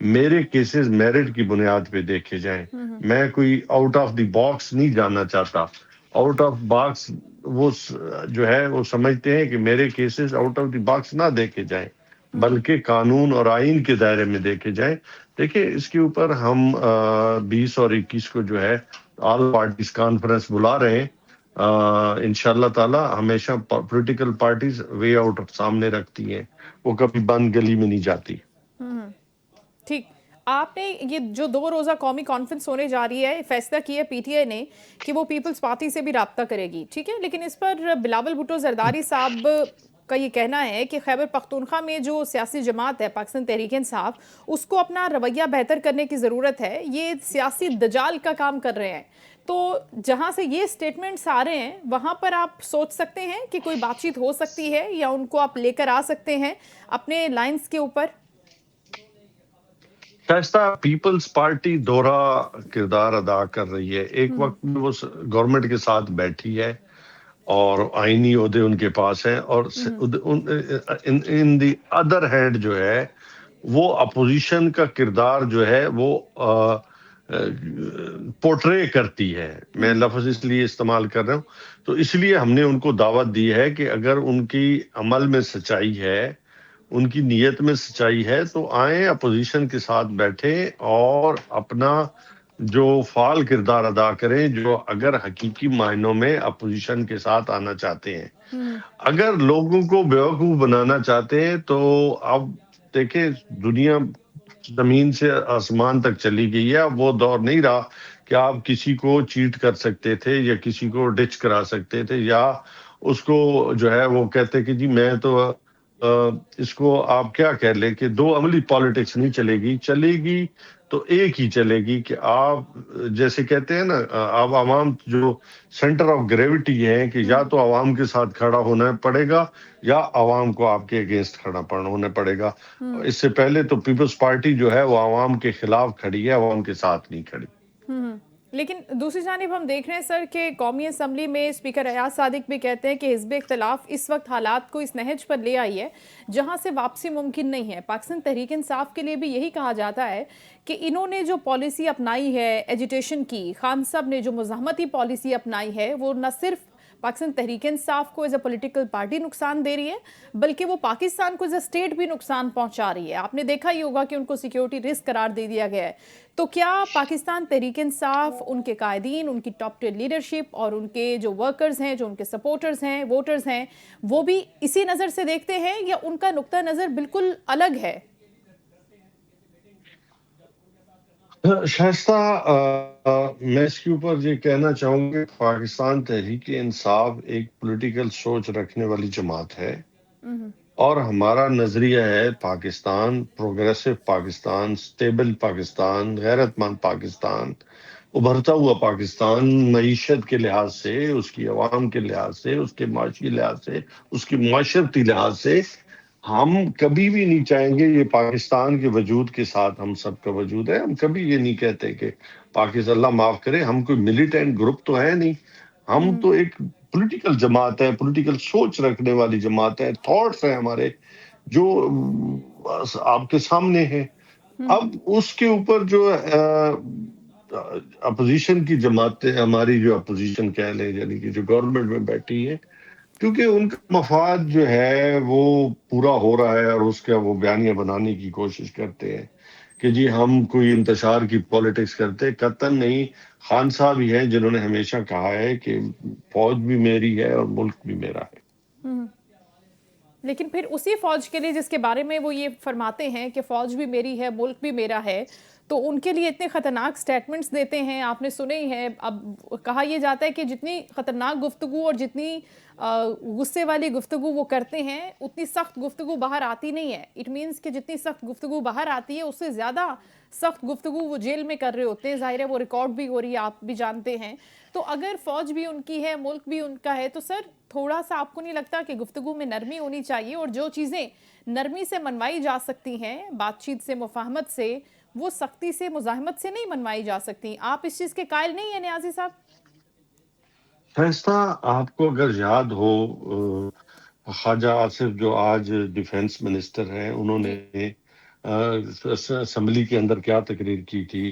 میرے cases merit کی بنیاد پہ دیکھے جائیں. میں کوئی آؤٹ آف دی باکس نہیں جاننا چاہتا. آؤٹ آف باکس وہ جو ہے وہ سمجھتے ہیں کہ میرے cases out of the box نہ دیکھے جائیں بلکہ قانون اور آئین کے دائرے میں دیکھے جائیں. دیکھیں اس کے اوپر ہم 20 اور 21 کو جو ہے آل پارٹیز کانفرنس بلا رہے ہیں. انشاءاللہ تعالی ہمیشہ پولیٹیکل پارٹیز وے آؤٹ سامنے رکھتی ہیں, وہ کبھی بند گلی میں نہیں جاتی. ٹھیک. آپ نے یہ جو 2 روزہ قومی کانفرنس ہونے جا رہی ہے, فیصلہ کیا ہے پی ٹی آئی نے کہ وہ پیپلز پارٹی سے بھی رابطہ کرے گی, ٹھیک ہے, لیکن اس پر بلاول بھٹو زرداری صاحب کا یہ کہنا ہے کہ خیبر پختونخوا میں جو سیاسی جماعت ہے پاکستان تحریک انصاف, اس کو اپنا رویہ بہتر کرنے کی ضرورت ہے, یہ سیاسی دجال کا کام کر رہے ہیں. تو جہاں سے یہ سٹیٹمنٹس آ رہے ہیں وہاں پر آپ سوچ سکتے ہیں کہ کوئی بات چیت ہو سکتی ہے یا ان کو آپ لے کر آ سکتے ہیں اپنے لائنز کے اوپر؟ شائستہ پیپلز پارٹی دوہرا کردار ادا کر رہی ہے. ایک وقت میں وہ گورنمنٹ کے ساتھ بیٹھی ہے اور آئینی عہدے ان کے پاس ہیں, اور ان دی ادر ہینڈ جو ہے وہ اپوزیشن کا کردار جو ہے وہ پورٹرے کرتی ہے. میں لفظ اس لیے استعمال کر رہا ہوں, تو اس لیے ہم نے ان کو دعوت دی ہے کہ اگر ان کی عمل میں سچائی ہے, ان کی نیت میں سچائی ہے, تو آئیں اپوزیشن کے ساتھ بیٹھیں اور اپنا جو فعال کردار ادا کریں, جو اگر حقیقی معنوں میں اپوزیشن کے ساتھ آنا چاہتے ہیں. اگر لوگوں کو بیوقوف بنانا چاہتے ہیں تو اب دیکھیں دنیا زمین سے آسمان تک چلی گئی ہے. اب وہ دور نہیں رہا کہ آپ کسی کو چیٹ کر سکتے تھے یا کسی کو ڈچ کرا سکتے تھے, یا اس کو جو ہے وہ کہتے کہ جی میں تو اس کو آپ کیا کہہ لیں کہ 2 عملی پالیٹکس نہیں چلے گی. چلے گی تو ایک ہی چلے گی کہ آپ جیسے کہتے ہیں نا, آپ عوام جو سینٹر آف گریوٹی ہے کہ یا تو عوام کے ساتھ کھڑا ہونا پڑے گا یا عوام کو آپ کے اگینسٹ کھڑا ہونا پڑے گا. اس سے پہلے تو پیپلز پارٹی جو ہے وہ عوام کے خلاف کھڑی ہے, عوام کے ساتھ نہیں کھڑی. لیکن دوسری جانب ہم دیکھ رہے ہیں سر کہ قومی اسمبلی میں اسپیکر ایاز صادق بھی کہتے ہیں کہ حزب اختلاف اس وقت حالات کو اس نہج پر لے آئی ہے جہاں سے واپسی ممکن نہیں ہے. پاکستان تحریک انصاف کے لیے بھی یہی کہا جاتا ہے کہ انہوں نے جو پالیسی اپنائی ہے ایجیٹیشن کی, خان صاحب نے جو مزاحمتی پالیسی اپنائی ہے, وہ نہ صرف پاکستان تحریک انصاف کو ایز اے پولیٹیکل پارٹی نقصان دے رہی ہے بلکہ وہ پاکستان کو ایز اے اسٹیٹ بھی نقصان پہنچا رہی ہے. آپ نے دیکھا ہی ہوگا کہ ان کو سیکیورٹی رسک قرار دے دیا گیا ہے. تو کیا پاکستان تحریک انصاف, ان کے قائدین, ان کی ٹاپ ٹیئر لیڈرشپ اور ان کے جو ورکرز ہیں, جو ان کے سپورٹرز ہیں, ووٹرز ہیں, وہ بھی اسی نظر سے دیکھتے ہیں یا ان کا نقطہ نظر بالکل الگ ہے؟ شائستہ میں اس کے اوپر یہ کہنا چاہوں گا کہ پاکستان تحریک انصاف ایک پولیٹیکل سوچ رکھنے والی جماعت ہے, اور ہمارا نظریہ ہے پاکستان, پروگریسو پاکستان, سٹیبل پاکستان, غیرت مند پاکستان, ابھرتا ہوا پاکستان, معیشت کے لحاظ سے, اس کی عوام کے لحاظ سے, اس کے معاشی لحاظ سے, اس کی معاشرتی لحاظ سے. ہم کبھی بھی نہیں چاہیں گے, یہ پاکستان کے وجود کے ساتھ ہم سب کا وجود ہے. ہم کبھی یہ نہیں کہتے کہ پاکستان, اللہ معاف کرے, ہم کوئی ملیٹنٹ گروپ تو ہے نہیں. ہم تو ایک پولیٹیکل جماعت ہے, پولیٹیکل سوچ رکھنے والی جماعت ہے, تھاٹس ہیں ہمارے جو آپ کے سامنے ہیں. اب اس کے اوپر جو اپوزیشن کی جماعتیں, ہماری جو اپوزیشن کہہ لیں, یعنی کہ جو گورنمنٹ میں بیٹھی ہے, کیونکہ ان کا مفاد جو ہے وہ پورا ہو رہا ہے اور اس کا وہ بیانیہ بنانے کی کوشش کرتے ہیں کہ جی ہم کوئی انتشار کی پولیٹکس کرتے, قطعاً نہیں. خان صاحب ہی ہیں جنہوں نے ہمیشہ کہا ہے کہ فوج بھی میری ہے اور ملک بھی میرا ہے. لیکن پھر اسی فوج کے لیے جس کے بارے میں وہ یہ فرماتے ہیں کہ فوج بھی میری ہے, ملک بھی میرا ہے, تو ان کے لیے اتنے خطرناک سٹیٹمنٹس دیتے ہیں, آپ نے سنے ہی ہیں. اب کہا یہ جاتا ہے کہ جتنی خطرناک گفتگو اور جتنی غصے والی گفتگو وہ کرتے ہیں اتنی سخت گفتگو باہر آتی نہیں ہے. اٹ مینس کہ جتنی سخت گفتگو باہر آتی ہے اس سے زیادہ سخت گفتگو وہ جیل میں کر رہے ہوتے ہیں. ظاہر ہے وہ ریکارڈ بھی ہو رہی ہے, آپ بھی جانتے ہیں. تو اگر فوج بھی ان کی ہے, ملک بھی ان کا ہے, تو سر تھوڑا سا آپ کو نہیں لگتا کہ گفتگو میں نرمی ہونی چاہیے, اور جو چیزیں نرمی سے منوائی جا سکتی ہیں, بات چیت سے, مفاہمت سے, وہ سختی سے, مزاحمت سے نہیں منوائی جا سکتی؟ آپ اس چیز کے قائل نہیں ہیں نیازی صاحب؟ فیصلہ آپ کو اگر یاد ہو, خواجہ آصف جو آج ڈیفنس منسٹر ہیں, انہوں جی. نے اسمبلی کے اندر کیا تقریر کی تھی،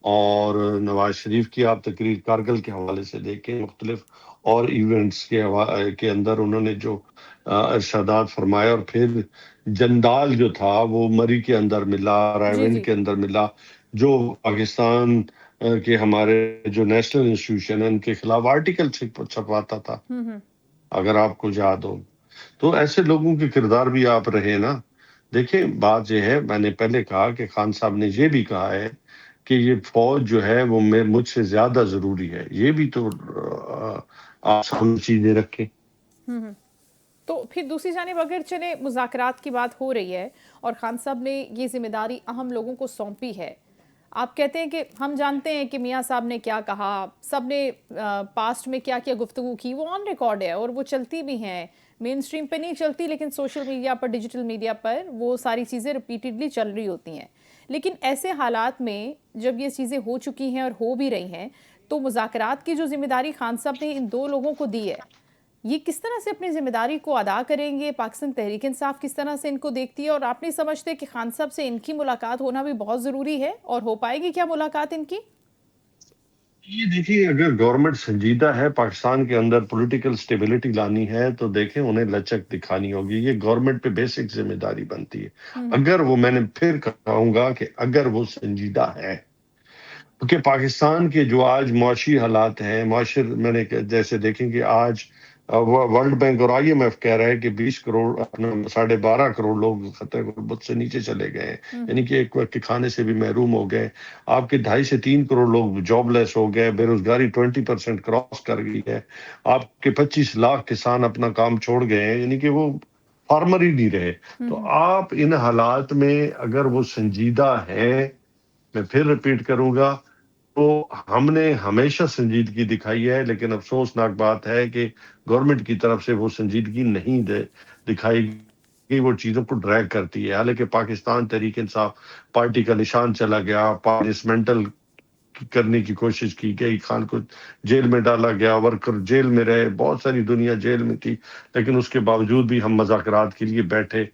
اور نواز شریف کی آپ تقریر کارگل کے حوالے سے دیکھیں، مختلف اور ایونٹس کے اندر انہوں نے جو ارشادات فرمائے، اور پھر جندال جو تھا وہ مری کے اندر ملا، رائے جی ونڈ جی کے اندر ملا، جو پاکستان کے ہمارے جو نیشنل انسٹیٹیوشن ہیں ان کے خلاف آرٹیکل چھپواتا تھا، ہوں اگر آپ کو یاد ہو. تو ایسے لوگوں کے کردار بھی آپ رہے نا. دیکھیں بات یہ ہے، میں نے پہلے کہا کہ خان صاحب نے یہ بھی کہا ہے کہ یہ فوج جو ہے وہ مجھ سے زیادہ ضروری ہے. یہ بھی تو آپ سامنے چیزیں رکھیں. ہوں تو پھر دوسری جانب اگر چلے مذاکرات کی بات ہو رہی ہے اور خان صاحب نے یہ ذمہ داری اہم لوگوں کو سونپی ہے، آپ کہتے ہیں کہ ہم جانتے ہیں کہ میاں صاحب نے کیا کہا، سب نے پاسٹ میں کیا کیا گفتگو کی، وہ آن ریکارڈ ہے اور وہ چلتی بھی ہیں، مین سٹریم پہ نہیں چلتی لیکن سوشل میڈیا پر، ڈیجیٹل میڈیا پر وہ ساری چیزیں ریپیٹڈلی چل رہی ہوتی ہیں. لیکن ایسے حالات میں جب یہ چیزیں ہو چکی ہیں اور ہو بھی رہی ہیں تو مذاکرات کی جو ذمہ داری خان صاحب نے ان دو لوگوں کو دی ہے، یہ کس طرح سے اپنی ذمہ داری کو ادا کریں گے؟ پاکستان تحریک انصاف کس طرح سے ان کو دیکھتی ہے؟ اور آپ نہیں سمجھتے کہ خان صاحب سے ان کی ملاقات ہونا بھی بہت ضروری ہے؟ اور ہو پائے گی کیا ملاقات ان کی؟ یہ دیکھیے، اگر گورنمنٹ سنجیدہ ہے پاکستان کے اندر پولیٹیکل سٹیبلٹی لانی ہے تو دیکھیں انہیں لچک دکھانی ہوگی. یہ گورنمنٹ پہ بیسک ذمہ داری بنتی ہے. اگر وہ، میں نے پھر کہوں گا کہ اگر وہ سنجیدہ ہے، کیونکہ پاکستان کے جو آج معاشی حالات ہیں، میں نے جیسے دیکھیں کہ آج ورلڈ بینک اور آئی ایم ایف کہہ رہا ہے کہ 20 کروڑ 12.5 کروڑ لوگ خطے غربت سے نیچے چلے گئے ہیں، یعنی کہ ایک وقت کے کھانے سے بھی محروم ہو گئے. آپ کے 2.5 سے 3 کروڑ لوگ جاب لیس ہو گئے، بے روزگاری 20% کراس کر گئی ہے. آپ کے 25 لاکھ کسان اپنا کام چھوڑ گئے ہیں، یعنی کہ وہ فارمر ہی نہیں رہے. تو آپ ان حالات میں اگر وہ سنجیدہ ہیں، میں پھر ریپیٹ کروں گا، تو ہم نے ہمیشہ سنجیدگی دکھائی ہے، لیکن افسوسناک بات ہے کہ گورنمنٹ کی طرف سے وہ سنجیدگی نہیں دکھائی گئی، وہ چیزوں کو ڈریگ کرتی ہے. حالانکہ پاکستان تحریک انصاف پارٹی کا نشان چلا گیا، ڈسمنٹل کرنے کی کوشش کی گئی، خان کو جیل میں ڈالا گیا، ورکر جیل میں رہے، بہت ساری دنیا جیل میں تھی، لیکن اس کے باوجود بھی ہم مذاکرات کے لیے بیٹھے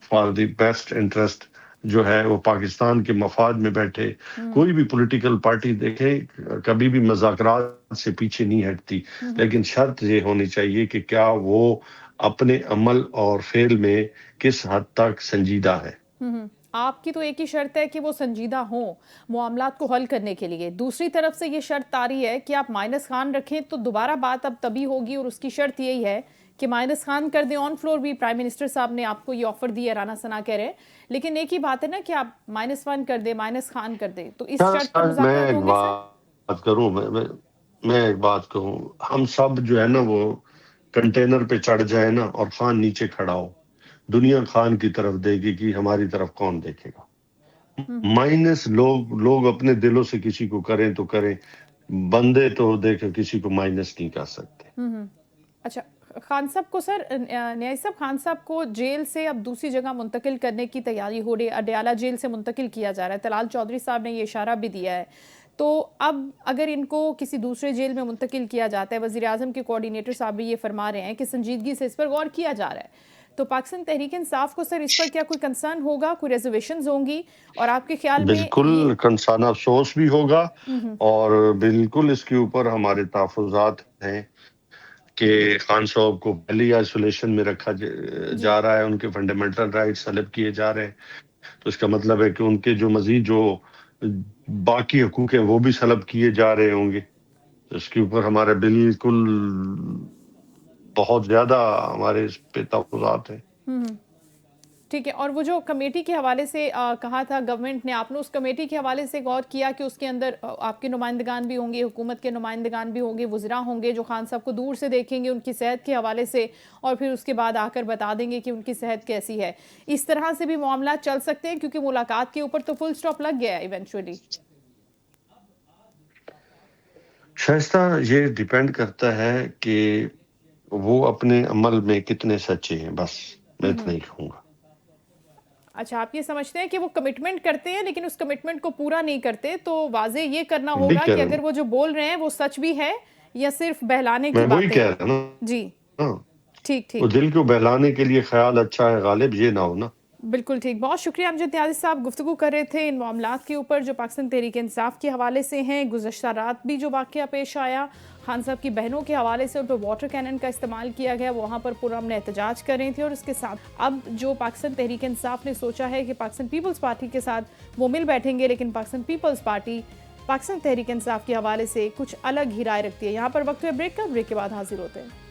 فار دی بیسٹ انٹرسٹ جو ہے وہ پاکستان کے مفاد میں بیٹھے. کوئی بھی پولیٹیکل پارٹی دیکھے کبھی بھی مذاکرات سے پیچھے نہیں ہٹتی، لیکن شرط یہ ہونی چاہیے کہ کیا وہ اپنے عمل اور فعل میں کس حد تک سنجیدہ ہے. آپ کی تو ایک ہی شرط ہے کہ وہ سنجیدہ ہوں معاملات کو حل کرنے کے لیے. دوسری طرف سے یہ شرط طاری ہے کہ آپ مائنس خان رکھیں تو دوبارہ بات اب تبھی ہوگی، اور اس کی شرط یہی ہے کہ مائنس خان کر دیں. آن فلور بھی پرائم منسٹر صاحب نے آپ کو یہ آفر دی ہے، رانا ثنا کہہ رہے ہیں، لیکن ایک ہی بات ہے نا کہ آپ -1 کر دیں، مائنس خان کر دیں. تو اس شرط پر میں مذاکرات ایک ہوں گے سر؟ بات کروں، میں ایک بات کہوں، ہم سب جو ہے نا وہ کنٹینر پہ چڑھ جائے نا اور خان نیچے کھڑا ہو، دنیا خان کی طرف دے گی کہ ہماری طرف کون دیکھے گا. مائنس لوگ اپنے دلوں سے کسی کو کریں تو کریں، بندے تو دیکھ کسی کو مائنس نہیں کر سکتے. اچھا، خان صاحب کو سر، نیاز صاحب، خان صاحب کو جیل سے اب دوسری جگہ منتقل کرنے کی تیاری ہو رہی ہے، اڈیالہ جیل سے منتقل کیا جا رہا ہے. طلال چودھری صاحب نے یہ اشارہ بھی دیا ہے. تو اب اگر ان کو کسی دوسرے جیل میں منتقل کیا جاتا ہے، وزیر اعظم کے کوارڈینیٹر صاحب بھی یہ فرما رہے ہیں کہ سنجیدگی سے اس پر غور کیا جا رہا ہے، تو پاکستان تحریک انصاف کو سر اس پر کیا کوئی کنسرن ہوگا، کوئی ریزرویشنز ہوں گی؟ اور آپ کے خیال میں یہ بالکل کنسانہ افسوس بھی ہوگا، اور بالکل اس کے اوپر ہمارے تحفظات ہیں کہ خان صاحب کو پہلی آئسولیشن میں رکھا جا رہا ہے، ان کے فنڈامنٹل رائٹس طلب کیے جا رہے ہیں. تو اس کا مطلب ہے کہ ان کے جو مزید جو باقی حقوق ہیں وہ بھی سلب کیے جا رہے ہوں گے. اس کے اوپر ہمارے بالکل بہت زیادہ ہمارے اس پہ تحفظات ہیں. ٹھیک ہے. اور وہ جو کمیٹی کے حوالے سے کہا تھا گورنمنٹ نے، آپ نے اس کمیٹی کے حوالے سے غور کیا کہ اس کے اندر آپ کے نمائندگان بھی ہوں گے، حکومت کے نمائندگان بھی ہوں گے، وزراء ہوں گے جو خان صاحب کو دور سے دیکھیں گے ان کی صحت کے حوالے سے، اور پھر اس کے بعد آ کر بتا دیں گے کہ ان کی صحت کیسی ہے؟ اس طرح سے بھی معاملات چل سکتے ہیں کیونکہ ملاقات کے اوپر تو فل سٹاپ لگ گیا ہے ایونچولی. شائستہ، یہ ڈیپینڈ کرتا ہے کہ وہ اپنے عمل میں کتنے سچے ہیں، بس میں اتنا ہی کہوں گا. اچھا، آپ یہ سمجھتے ہیں کہ وہ کمٹمنٹ کرتے ہیں لیکن اس کمٹمنٹ کو پورا نہیں کرتے، تو واضح یہ کرنا وہی ہوگا کہہ کہ رہا اگر ہوں، وہ جو بول رہے ہیں وہ سچ بھی ہے یا صرف بہلانے میں کی وہی باتیں کہہ ہیں؟ رہا ہوں جی، نا. ٹھیک وہ ٹھیک. دل کو بہلانے کے لیے خیال اچھا ہے غالب، یہ نہ ہو نا. بالکل ٹھیک، بہت شکریہ امجد نیازی صاحب، گفتگو کر رہے تھے ان معاملات کے اوپر جو پاکستان تحریک انصاف کے حوالے سے ہیں۔ گزشتہ رات بھی جو واقعہ پیش آیا خان صاحب کی بہنوں کے حوالے سے، ان پر واٹر کینن کا استعمال کیا گیا، وہاں پر پرامن احتجاج کر رہی تھی، اور اس کے ساتھ اب جو پاکستان تحریک انصاف نے سوچا ہے کہ پاکستان پیپلز پارٹی کے ساتھ وہ مل بیٹھیں گے، لیکن پاکستان پیپلز پارٹی پاکستان تحریک انصاف کے حوالے سے کچھ الگ ہی رائے رکھتی ہے۔ یہاں پر وقت ہے بریک کا، بریک کے بعد حاضر ہوتے ہیں۔